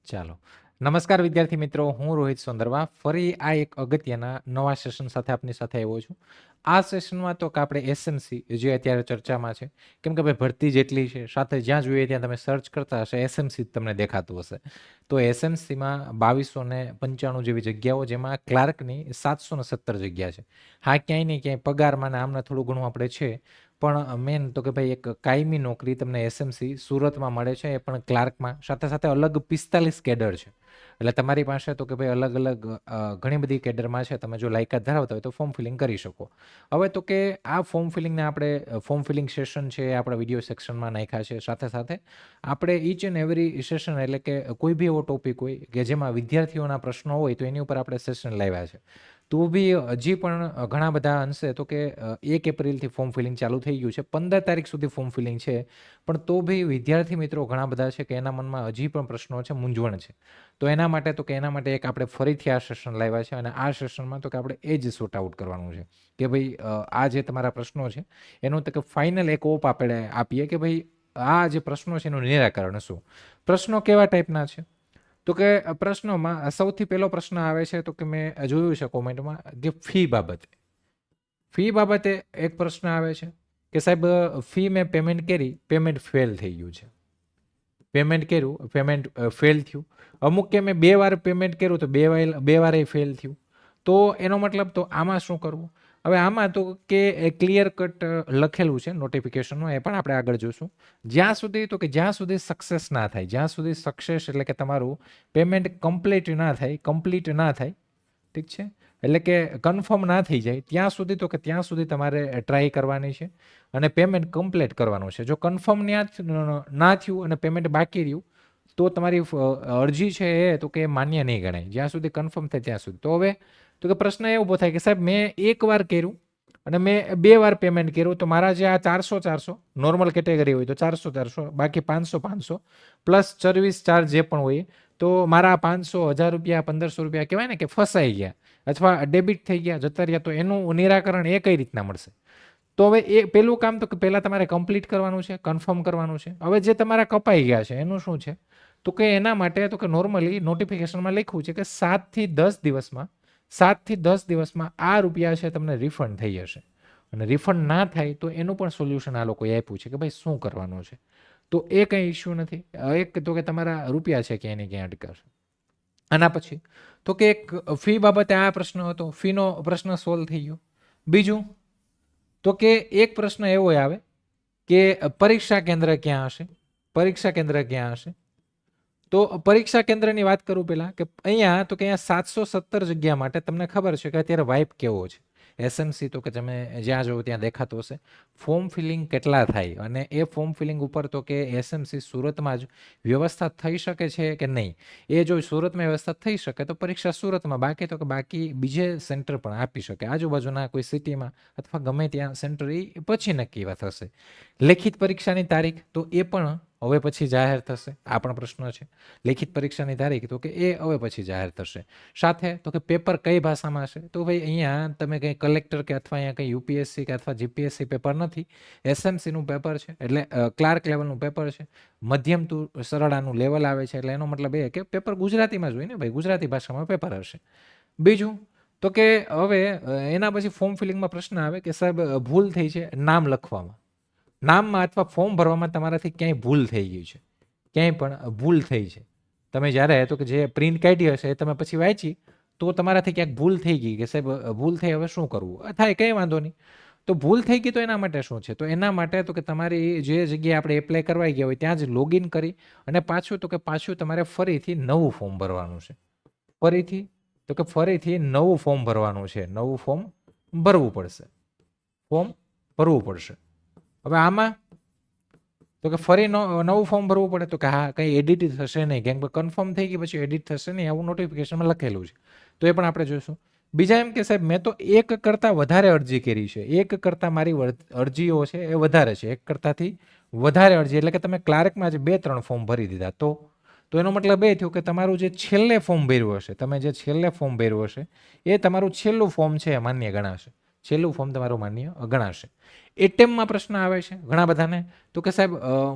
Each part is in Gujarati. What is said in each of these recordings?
ચાલો. નમસ્કાર વિદ્યાર્થી મિત્રો, હું રોહિત સોંદરવા ફરી આ એક અગત્યના નવા સેશન સાથે આપની સાથે આવ્યો છું. આ સેશનમાં તો કે આપણે એસએમસી જે અત્યારે ચર્ચામાં છે, કેમ કે ભાઈ ભરતી જેટલી છે, સાથે જ્યાં જોઈએ ત્યાં તમે સર્ચ કરતા હશે એસએમસી તમને દેખાતું હશે. તો એસએમસીમાં 2295 જેવી જગ્યાઓ, જેમાં ક્લાર્કની 717 જગ્યા છે. હા, ક્યાંય ને ક્યાંય પગારમાં ને આમને થોડું ઘણું આપણે છે, પણ મેન તો કે ભાઈ એક કાયમી નોકરી તમને એસએમસી સુરતમાં મળે છે, એ પણ ક્લાર્કમાં. સાથે સાથે અલગ 45 કેડર છે, એટલે તમારી પાસે તો કે ભાઈ અલગ અલગ ઘણી બધી કેડરમાં છે. તમે જો લાયકાત ધરાવતા હોય તો ફોર્મ ફિલિંગ કરી શકો. હવે તો કે આ ફોર્મ ફિલિંગને આપણે ફોર્મ ફિલિંગ સેશન છે એ આપણા વિડીયો સેક્શનમાં નાખ્યા છે. સાથે સાથે આપણે ઈચ એન્ડ એવરી સેશન, એટલે કે કોઈ બી એવો ટોપિક હોય કે જેમાં વિદ્યાર્થીઓના પ્રશ્નો હોય તો એની ઉપર આપણે સેશન લાવ્યા છે. તો બી હજી પણ ઘણા બધા અંશે તો કે 1 એપ્રિલથી ફોર્મ ફિલિંગ ચાલુ થઈ ગયું છે. 15 તારીખ સુધી ફોર્મ ફિલિંગ છે, પણ તો બી વિદ્યાર્થી મિત્રો ઘણા બધા છે કે એના મનમાં હજી પણ પ્રશ્નો છે, મૂંઝવણ છે. તો એના માટે તો કે એના માટે એક આપણે ફરીથી આ સેશન લાવ્યા છે, અને આ સેશનમાં તો કે આપણે એ જ સોર્ટ આઉટ કરવાનું છે કે ભાઈ આ જે તમારા પ્રશ્નો છે એનું તો કે ફાઇનલ એક ઓપ આપણે આપીએ કે ભાઈ આ જે પ્રશ્નો છે એનું નિરાકરણ શું. પ્રશ્નો કેવા ટાઈપના છે? તો કે પ્રશ્નોમાં સૌથી પહેલો પ્રશ્ન આવે છે, તો કે મેં જોયું છે કોમેન્ટમાં, કે ફી બાબતે એક પ્રશ્ન આવે છે કે સાહેબ ફી મેં પેમેન્ટ કરી, પેમેન્ટ ફેલ થઈ ગયું છે. પેમેન્ટ કર્યું, પેમેન્ટ ફેલ થયું. અમુક કે મેં 2 વાર પેમેન્ટ કર્યું તો 2 વારે ફેલ થયું. તો એનો મતલબ તો આમાં શું કરવું? હવે આમાં તો કે ક્લિયર કટ લખેલું છે નોટિફિકેશનમાં, એ પણ આપણે આગળ જોશું. જ્યાં સુધી સક્સેસ ના થાય, જ્યાં સુધી સક્સેસ એટલે કે તમારું પેમેન્ટ કમ્પ્લીટ ના થાય, ઠીક છે, એટલે કે કન્ફર્મ ના થઈ જાય ત્યાં સુધી તમારે ટ્રાય કરવાની છે અને પેમેન્ટ કમ્પ્લીટ કરવાનું છે. જો કન્ફર્મ ના થયું અને પેમેન્ટ બાકી રહ્યું તો તમારી અરજી છે એ તો કે માન્ય નહીં ગણાય, જ્યાં સુધી કન્ફર્મ થાય ત્યાં સુધી. તો હવે તો કે પ્રશ્ન એ ઊભો થાય કે સાહેબ મેં 1 વાર કર્યું અને મેં 2 વાર પેમેન્ટ કર્યું, તો મારા જે આ 400 નોર્મલ કેટેગરી હોય તો 400 બાકી 500 પ્લસ સર્વિસ ચાર્જ જે પણ હોય, તો મારા 500, 1000 રૂપિયા, 1500 રૂપિયા કહેવાય ને કે ફસાઈ ગયા અથવા ડેબિટ થઈ ગયા, જતા રહ્યા, તો એનું નિરાકરણ એ કઈ રીતના મળશે? તો હવે એ પેલું કામ તો કે પહેલાં તમારે કમ્પ્લીટ કરવાનું છે, કન્ફર્મ કરવાનું છે. હવે જે તમારા કપાઈ ગયા છે એનું શું છે? તો કે એના માટે તો કે નોર્મલી નોટિફિકેશનમાં લખ્યું છે કે 7 થી 10 દિવસમાં આ રૂપિયા છે તમને રિફંડ થઈ જશે. અને રિફંડ ના થાય તો એનું પણ સોલ્યુશન આ લોકોએ આપ્યું છે કે ભાઈ શું કરવાનું છે. તો એ કંઈ ઇશ્યુ નથી. એક તો કે તમારા રૂપિયા છે ક્યાંય ને ક્યાંય અટકાશે. આના પછી તો કે એક ફી બાબતે આ પ્રશ્ન હતો, ફીનો પ્રશ્ન સોલ્વ થઈ ગયો. બીજું તો કે એક પ્રશ્ન એવો આવે કે પરીક્ષા કેન્દ્ર ક્યાં હશે? તો પરીક્ષા કેન્દ્રની વાત કરું પહેલા, કે અહીંયા તો કે અહીંયા 717 જગ્યા માટે તમને ખબર છે કે અત્યારે વાઇપ કેવો છે. એસએમસી તો કે તમે જ્યાં જોવો ત્યાં દેખાતો હશે. ફોર્મ ફિલિંગ કેટલા થાય અને એ ફોર્મ ફિલિંગ ઉપર તો કે એસએમસી સુરતમાં જ વ્યવસ્થા થઈ શકે છે કે નહીં, એ જો સુરતમાં વ્યવસ્થા થઈ શકે તો પરીક્ષા સુરતમાં, બાકી તો કે બાકી બીજે સેન્ટર પણ આપી શકે, આજુબાજુના કોઈ સિટીમાં અથવા ગમે ત્યાં સેન્ટર એ પછી નક્કી થશે. લેખિત પરીક્ષાની તારીખ તો એ પણ હવે પછી જાહેર થશે. આ પણ પ્રશ્ન છે. લેખિત પરીક્ષાની તારીખ તો કે એ હવે પછી જાહેર થશે. સાથે તો કે પેપર કઈ ભાષામાં હશે? તો ભાઈ અહીંયા તમે કંઈ કલેક્ટર કે અથવા અહીંયા કંઈ યુપીએસસી કે અથવા જીપીએસસી પેપર નથી, એસએમસીનું પેપર છે, એટલે ક્લાર્ક લેવલનું પેપર છે. મધ્યમ ટુ સરળાનું લેવલ આવે છે, એટલે એનો મતલબ એ કે પેપર ગુજરાતીમાં જ હોય ને ભાઈ, ગુજરાતી ભાષામાં પેપર હશે. બીજું તો કે હવે એના પછી ફોર્મ ફિલિંગમાં પ્રશ્ન આવે કે સાહેબ ભૂલ થઈ છે નામ લખવામાં, નામમાં અથવા ફોર્મ ભરવામાં તમારાથી ક્યાંય ભૂલ થઈ ગઈ છે, ક્યાંય પણ ભૂલ થઈ છે. તમે જ્યારે તો કે જે પ્રિન્ટ કાઢી હશે એ તમે પછી વાંચી તો તમારાથી ક્યાંક ભૂલ થઈ ગઈ કે સાહેબ ભૂલ થઈ, હવે શું કરવું? થાય, કંઈ વાંધો નહીં. તો ભૂલ થઈ ગઈ તો એના માટે શું છે? તો એના માટે તો કે તમારી જે જગ્યાએ આપણે એપ્લાય કરવાઈ ગયા હોય ત્યાં જ લોગિન કરી અને પાછું તમારે ફરીથી નવું ફોર્મ ભરવાનું છે. ફરીથી નવું ફોર્મ ભરવાનું છે. નવું ફોર્મ ભરવું પડશે. હવે આમાં તો કે ફરી નવું ફોર્મ ભરવું પડે, તો કે હા, કંઈ એડિટ થશે નહીં, કેમ કે કન્ફર્મ થઈ ગઈ પછી એડિટ થશે નહીં, આવું નોટિફિકેશનમાં લખેલું છે. તો એ પણ આપણે જોઈશું. બીજા એમ કે સાહેબ મેં તો 1 કરતાં વધારે અરજી કરી છે, 1 કરતાં મારી અરજીઓ છે એ વધારે છે, 1 કરતાંથી વધારે અરજી, એટલે કે તમે ક્લાર્કમાં જ 2-3 ફોર્મ ભરી દીધા, તો એનો મતલબ એ થયો કે તમારું જે છેલ્લે ફોર્મ ભર્યું હશે એ તમારું છેલ્લું ફોર્મ છે, માન્ય ગણાશે. છેલ્લું ફોર્મ તમારું માન્ય ગણાશે. એટેમ્પમાં પ્રશ્ન આવે છે ઘણા બધાને, તો કે સાહેબ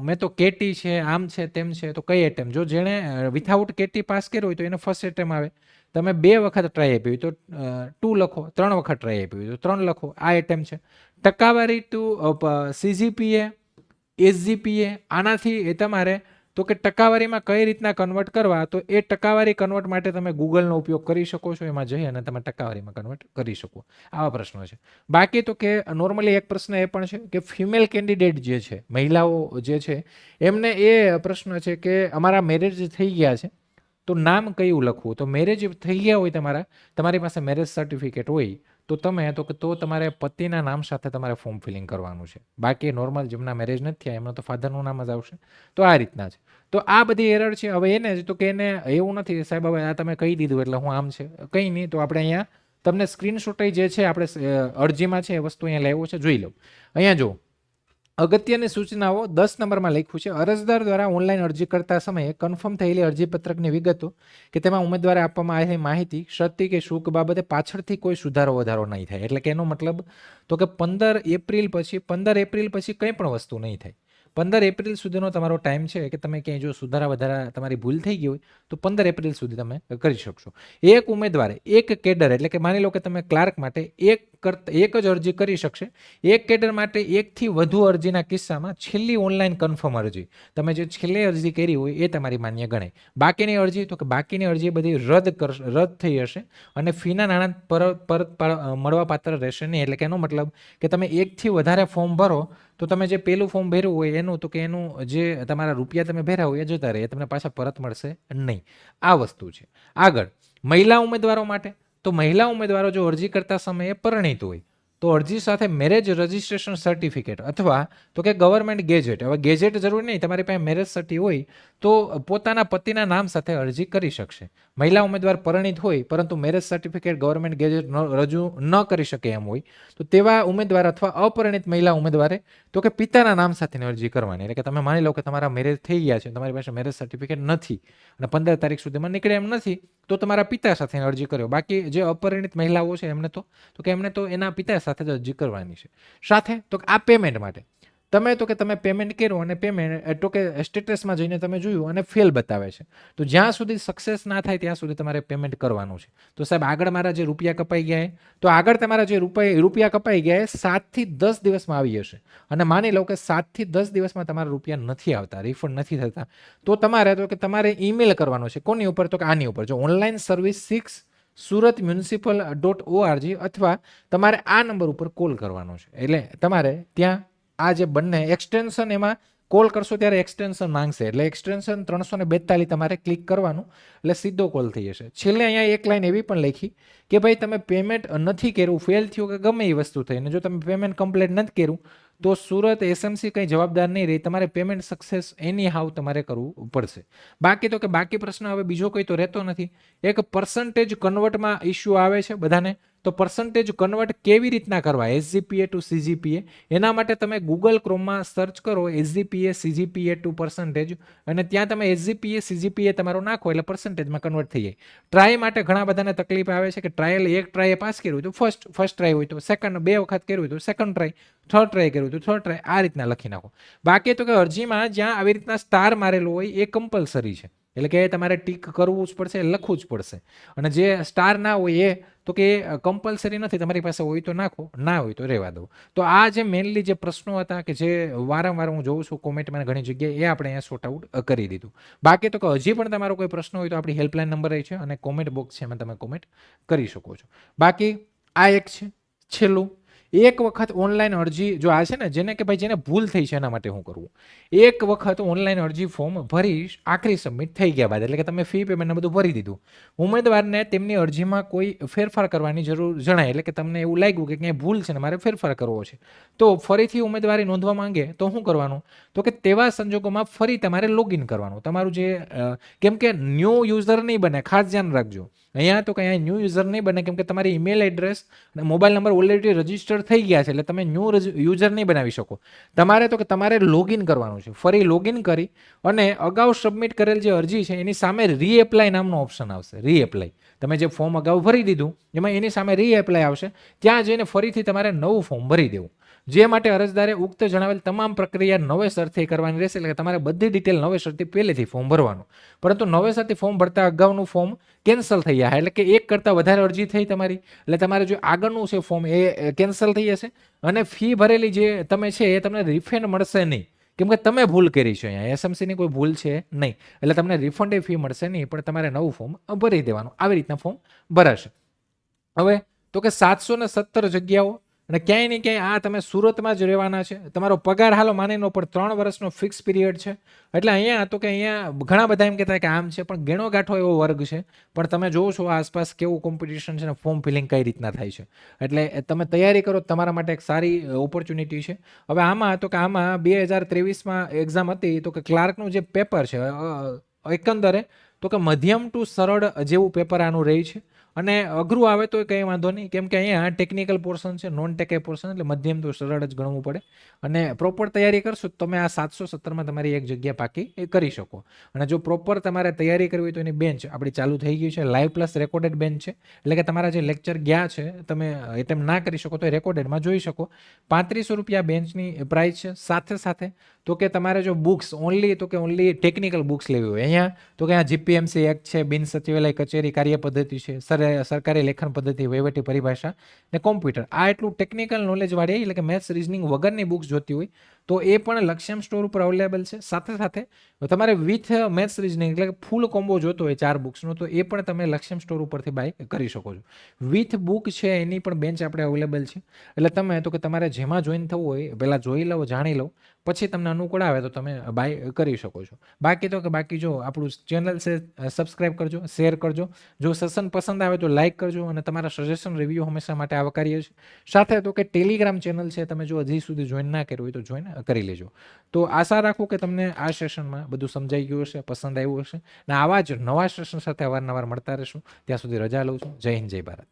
મેં તો કેટી છે, આમ છે, તેમ છે, તો કઈ એટેમ્પ? જો જેણે વિથઆઉટ કેટી પાસ કર્યો હોય તો એને ફર્સ્ટ એટેમ્પ આવે. તમે 2 વખત ટ્રાય આપી હોય તો 2 લખો, 3 વખત ટ્રાય આપી હોય તો 3 લખો, આ એટેમ્પ છે. ટકાવારી ટુ સીજીપીએ, એસજીપીએ, આનાથી એ તમારે તો કે ટકાવારીમાં કઈ રીતના કન્વર્ટ કરવા, તો એ ટકાવારી કન્વર્ટ માટે તમે ગૂગલનો ઉપયોગ કરી શકો છો, એમાં જઈ અને તમે ટકાવારીમાં કન્વર્ટ કરી શકો. આવા પ્રશ્નો છે. બાકી તો કે નોર્મલી એક પ્રશ્ન એ પણ છે કે ફિમેલ કેન્ડિડેટ જે છે, મહિલાઓ જે છે, એમને એ પ્રશ્ન છે કે અમારા મેરેજ થઈ ગયા છે તો નામ કયું લખવું? તો મેરેજ થઈ ગયા હોય તમારી પાસે મેરેજ સર્ટિફિકેટ હોય તો તમારે પતિના નામ સાથે તમારે ફોર્મ ફિલિંગ કરવાનું છે. બાકી નોર્મલ જેમના મેરેજ નથી થયા એમનું તો ફાધરનું નામ જ આવશે. તો આ રીતના છે. તો આ બધી એરર છે. હવે એને જ તો કે એને એવું નથી સાહેબ હવે આ તમે કહી દીધું એટલે હું આમ છે, કંઈ નહીં. તો આપણે અહીંયા તમને સ્ક્રીનશોટ જે છે આપણે અરજીમાં છે એ વસ્તુ અહીંયા લાવ્યો છે, જોઈ લો. અહીંયા જો અગત્યની સૂચનાઓ 10 નંબરમાં લખ્યું છે, અરજદાર દ્વારા ઓનલાઈન અરજી કરતા સમયે કન્ફર્મ થયેલી અરજીપત્રકની વિગતો કે તેમાં ઉમેદવારે આપવામાં આવેલી માહિતી, ક્ષતિ કે શુલ્ક બાબતે પાછળથી કોઈ સુધારો વધારો નહીં થાય. એટલે કે એનો મતલબ તો કે 15 એપ્રિલ પછી કંઈ પણ વસ્તુ નહીં થાય. 15 એપ્રિલ સુધીનો તમારો ટાઈમ છે કે તમે ક્યાંય જો સુધારા વધારા તમારી ભૂલ થઈ ગઈ હોય તો 15 એપ્રિલ સુધી તમે કરી શકશો. એક ઉમેદવારે એક કેડર એટલે કે માની લો કે તમે ક્લાર્ક માટે એક જ અરજી કરી શકશે. એક કેડર માટે એકથી વધુ અરજીના કિસ્સામાં છેલ્લી ઓનલાઈન કન્ફર્મ અરજી, તમે જે છેલ્લી અરજી કરી હોય એ તમારી માન્ય ગણાય. બાકીની અરજી તો કે બાકીની અરજી બધી રદ થઈ હશે અને ફીના નાણાં પરત મળવાપાત્ર રહેશે નહીં. એટલે કે એનો મતલબ કે તમે એકથી વધારે ફોર્મ ભરો તો તમે જે પેલું ફોર્મ ભર્યું હોય એનું તો કે એનું જે તમારા રૂપિયા તમે ભર્યા હોય એ જતા રહે, તમને પાછા પરત મળશે નહીં. આ વસ્તુ છે. આગળ મહિલા ઉમેદવારો માટે, તો મહિલા ઉમેદવારો જો અરજી કરતા સમયે પરિણીત હોય તો અરજી સાથે મેરેજ રજિસ્ટ્રેશન સર્ટિફિકેટ અથવા તો કે ગવર્મેન્ટ ગેજેટ, હવે ગેજેટ જરૂરી નહીં, તમારી પાસે મેરેજ સર્ટી હોય તો પોતાના પતિના નામ સાથે અરજી કરી શકશે. મહિલા ઉમેદવાર પરિણીત હોય પરંતુ મેરેજ સર્ટિફિકેટ ગવર્મેન્ટ ગેજેટ રજૂ ન કરી શકે એમ હોય તો તેવા ઉમેદવાર અથવા અપરિણીત મહિલા ઉમેદવારે તો કે પિતાના નામ સાથેની અરજી કરવાની. એટલે કે તમે માની લો કે તમારા મેરેજ થઈ ગયા છે, તમારી પાસે મેરેજ સર્ટિફિકેટ નથી અને 15 તારીખ સુધીમાં નીકળે એમ નથી તો તમારા પિતા સાથે અરજી કર્યો. બાકી જે અપરિણીત મહિલાઓ છે એમને તો એના પિતા સાથે જ અરજી કરવાની છે. સાથે તો આ પેમેન્ટ માટે તમે પેમેન્ટ કર્યું અને પેમેન્ટ તો કે સ્ટેટસમાં જઈને તમે જોયું અને ફેલ બતાવે છે તો જ્યાં સુધી સક્સેસ ના થાય ત્યાં સુધી તમારે પેમેન્ટ કરવાનું છે. તો સાહેબ આગળ મારા જે રૂપિયા કપાઈ ગયા તો આગળ તમારા જે રૂપિયા કપાઈ ગયા 7 થી 10 દિવસમાં આવી જશે અને માની લો કે 7 થી 10 દિવસમાં તમારા રૂપિયા નથી આવતા, રિફંડ નથી થતા, તો તમારે ઈમેલ કરવાનો છે. કોની ઉપર? તો કે આની ઉપર. જો ઓનલાઈન સર્વિસ 6 suratmunicipal.org અથવા તમારે આ નંબર ઉપર કોલ કરવાનો છે. એટલે તમારે ત્યાં આ જે બંને એક્સટેન્શન એમાં કોલ કરશો ત્યારે એક્સટેન્શન માંગશે એટલે એક્સટેન્શન 342 તમારે ક્લિક કરવાનું એટલે સીધો કોલ થઈ જશે. છેલ્લે અહીંયા એક લાઈન એવી પણ લખી કે ભાઈ તમે પેમેન્ટ નથી કર્યું, ફેલ થયું કે ગમે એ વસ્તુ થઈ અને જો તમે પેમેન્ટ કમ્પ્લીટ નથી કર્યું તો સુરત એસએમસી કંઈ જવાબદાર નહીં રહી, તમારે પેમેન્ટ સક્સેસ એની હાવ તમારે કરવું પડશે. બાકી પ્રશ્ન હવે બીજો કોઈ તો રહેતો નથી. એક પર્સન્ટેજ કન્વર્ટમાં ઇસ્યુ આવે છે બધાને, તો પર્સન્ટેજ કન્વર્ટ કેવી રીતના કરવા એસજીપીએ ટુ સીજીપીએ, એના માટે તમે ગૂગલ ક્રોમમાં સર્ચ કરો એસજીપીએ સીજીપીએ ટુ પર્સન્ટેજ અને ત્યાં તમે એસજીપીએ સીજીપીએ તમારો નાખો એટલે પર્સન્ટેજમાં કન્વર્ટ થઈ જાય. ટ્રાય માટે ઘણા બધાને તકલીફ આવે છે કે એક ટ્રાય પાસ કર્યું તો ફર્સ્ટ ટ્રાય હોય તો સેકન્ડ, 2 વખત કર્યું હોય તો સેકન્ડ ટ્રાય, થર્ડ ટ્રાય કર્યું તો થર્ડ ટ્રાય, આ રીતના લખી નાખો. બાકી તો કે અરજીમાં જ્યાં આવી રીતના સ્ટાર મારેલું હોય એ કમ્પલસરી છે, એટલે કે તમારે ટીક કરવું જ પડશે, લખવું જ પડશે. અને જે સ્ટાર ના હોય એ તો કે કમ્પલસરી નથી, તમારી પાસે હોય તો નાખો, ના હોય તો રહેવા દો. તો આ જે મેઇનલી જે પ્રશ્નો હતા કે જે વારંવાર હું જોઉં છું કોમેન્ટમાં ઘણી જગ્યાએ, એ આપણે અહીંયા સોર્ટ આઉટ કરી દીધું. બાકી તો કે હજી પણ તમારો કોઈ પ્રશ્ન હોય તો આપણી હેલ્પલાઇન નંબર છે અને કોમેન્ટ બોક્સ છે એમાં તમે કોમેન્ટ કરી શકો છો. બાકી આ એક છે છેલ્લું, એક વખત ઓનલાઈન અરજી જો આ છે ને જેને ભૂલ થઈ છે એના માટે શું કરવું, એક વખત ઓનલાઈન અરજી ફોર્મ ભરી આખરી સબમિટ થઈ ગયા બાદ એટલે કે તમે ફી પેમેન્ટ બધું ભરી દીધું, ઉમેદવારને તેમની અરજીમાં કોઈ ફેરફાર કરવાની જરૂર જણાય એટલે કે તમને એવું લાગ્યું કે ક્યાંય ભૂલ છે ને મારે ફેરફાર કરવો છે તો ફરીથી ઉમેદવારી નોંધવા માંગે તો શું કરવાનું? તો કે તેવા સંજોગોમાં ફરી તમારે લોગિન કરવાનું. તમારું જે કેમ કે ન્યૂ યુઝર નહીં બને, ખાસ ધ્યાન રાખજો. અહીંયા તો કંઈ ન્યૂ યુઝર નહીં બને, કેમ કે તમારી ઈમેલ એડ્રેસ અને મોબાઈલ નંબર ઓલરેડી રજીસ્ટર થઈ ગયા છે, એટલે તમે ન્યૂ યુઝર નહીં બનાવી શકો. તમારે તો કે તમારે લોગિન કરવાનું છે. ફરી લોગિન કરી અને અગાઉ સબમિટ કરેલ જે અરજી છે એની સામે રીએપ્લાય નામનો ઓપ્શન આવશે. રીએપ્લાય, તમે જે ફોર્મ અગાઉ ભરી દીધું એમાં એની સામે રીએપ્લાય આવશે. ત્યાં જઈને ફરીથી તમારે નવું ફોર્મ ભરી દેવું. જે માટે અરજદારે ઉક્ત જણાવેલ તમામ પ્રક્રિયા નવેસરથી કરવાની રહેશે. એટલે કે તમારે બધી ડિટેલ નવેસરથી પહેલેથી ફોર્મ ભરવાનું. પરંતુ નવેસરથી ફોર્મ ભરતા અગાઉનું ફોર્મ કેન્સલ થઈ જાય, એટલે કે એક કરતાં વધારે અરજી થઈ તમારી, એટલે તમારે જો આગળનું છે ફોર્મ એ કેન્સલ થઈ જશે અને ફી ભરેલી જે તમે છે એ તમને રિફંડ મળશે નહીં, કેમ કે તમે ભૂલ કરી છે. અહીંયા એસએમસીની કોઈ ભૂલ છે નહીં, એટલે તમને રિફંડ ફી મળશે નહીં, પણ તમારે નવું ફોર્મ ભરી દેવાનું. આવી રીતના ફોર્મ ભરાશે. હવે તો કે 717 જગ્યાઓ અને ક્યાંય ને ક્યાંય આ તમે સુરતમાં જ રહેવાના છે. તમારો પગાર હાલો માની લો પણ 3 વર્ષનો ફિક્સ પીરિયડ છે. એટલે અહીંયા તો કે અહીંયા ઘણા બધા એમ કહેતા કે આમ છે, પણ ઘણો ગાંઠો એવો વર્ગ છે. પણ તમે જોવો છો આસપાસ કેવું કોમ્પિટિશન છે ને ફોર્મ ફિલિંગ કઈ રીતના થાય છે. એટલે તમે તૈયારી કરો, તમારા માટે એક સારી ઓપોર્ચ્યુનિટી છે. હવે આમાં તો કે આમાં 2023માં એક્ઝામ હતી તો કે ક્લાર્કનું જે પેપર છે એકંદરે તો કે મધ્યમ ટુ સરળ જેવું પેપર આનું રહી છે. અને અઘરું આવે તો કંઈ વાંધો નહીં, કેમ કે અહીંયા ટેકનિકલ પોર્શન છે, નોન ટેકે પોર્શન, એટલે મધ્યમ તો સરળ જ ગણવું પડે. અને પ્રોપર તૈયારી કરશો તો તમે આ 717માં તમારી એક જગ્યા પાકી એ કરી શકો. અને જો પ્રોપર તમારે તૈયારી કરવી હોય તો એની બેન્ચ આપણી ચાલુ થઈ ગઈ છે. લાઈવ પ્લસ રેકોર્ડેડ બેન્ચ છે, એટલે કે તમારા જે લેક્ચર ગયા છે તમે એટેમ્પ ના કરી શકો તો એ રેકોર્ડેડમાં જોઈ શકો. 3500 રૂપિયા બેન્ચની પ્રાઇસ છે. સાથે સાથે તો કે તમારે જો બુક્સ ઓનલી તો કે ઓનલી ટેકનિકલ બુક્સ લેવી હોય અહીંયા તો કે આ જીપીએમસી એક્ટ છે, બિન સચિવાલય કચેરી કાર્ય પદ્ધતિ છે, સરકારી લેખન પદ્ધતિ, વહીવટી પરિભાષા ને કોમ્પ્યુટર, આ એટલું ટેકનિકલ નોલેજ વાળી એટલે કે મેથ્સ રીઝનિંગ વગરની બુક્સ જોતી હોય તો એ પણ લક્ષ્યમ સ્ટોર ઉપર અવેલેબલ છે. સાથે સાથે તમારે વિથ મેથ્સ રીઝનિંગ એટલે કે ફૂલ કોમ્બો જોતો હોય 4 બુક્સનો તો એ પણ તમે લક્ષ્યમ સ્ટોર ઉપરથી બાય કરી શકો છો. વિથ બુક છે એની પણ બેન્ચ આપણે અવેલેબલ છે. એટલે તમે તો કે તમારે જેમાં જોઈન થવું હોય પહેલાં જોઈ લો, જાણી લો, પછી તમને અનુકૂળ આવે તો તમે બાય કરી શકો છો. બાકી તો કે બાકી જો આપણું ચેનલ છે સબસ્ક્રાઈબ કરજો, શેર કરજો. જો સેશન પસંદ આવે તો લાઇક કરજો અને તમારા સજેશન રિવ્યૂ હંમેશા માટે આવકારીએ છીએ. સાથે તો કે ટેલિગ્રામ ચેનલ છે, તમે જો હજી સુધી જોઈન ના કર્યું હોય તો જોઈન કરી લેજો. તો આશા રાખું કે તમને આ સેશનમાં બધું સમજાઈ ગયું હશે, પસંદ આવ્યું હશે. અને આવા જ નવા સેશન સાથે અવારનવાર મળતા રહેશું. ત્યાં સુધી રજા લઉં છું. જય હિન્દ, જય ભારત.